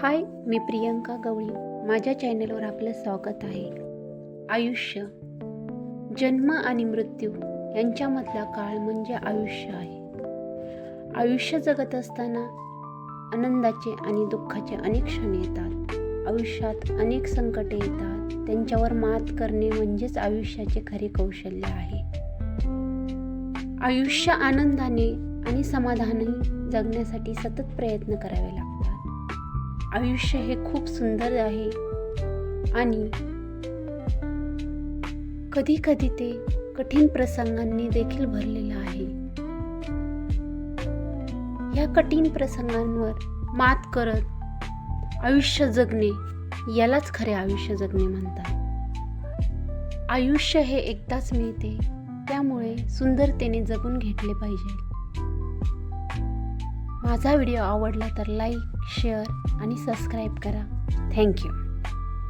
हाय, मी प्रियंका गवळी. माझ्या चॅनलवर आपलं स्वागत आहे. आयुष्य, जन्म आणि मृत्यू यांच्यामधला काळ म्हणजे आयुष्य आहे. आयुष्य जगत असताना आनंदाचे आणि दुःखाचे अनेक क्षण येतात. आयुष्यात अनेक संकटे येतात. त्यांच्यावर मात करणे म्हणजेच आयुष्याचे खरे कौशल्य आहे. आयुष्य आनंदाने आणि समाधानी जगण्यासाठी सतत प्रयत्न करावे लागतात. आयुष्य हे खूप सुंदर आहे आणि कधी कधी ते कठीण प्रसंगांनी देखील भरलेलं आहे. या कठीण प्रसंगांवर मात करत आयुष्य जगणे यालाच खरे आयुष्य जगणे म्हणतात. आयुष्य हे एकदाच मिळते, त्यामुळे सुंदरतेने जगून घेतले पाहिजे. माझा व्हिडिओ आवडला तर लाईक, शेअर आणि सबस्क्राईब करा. थँक्यू.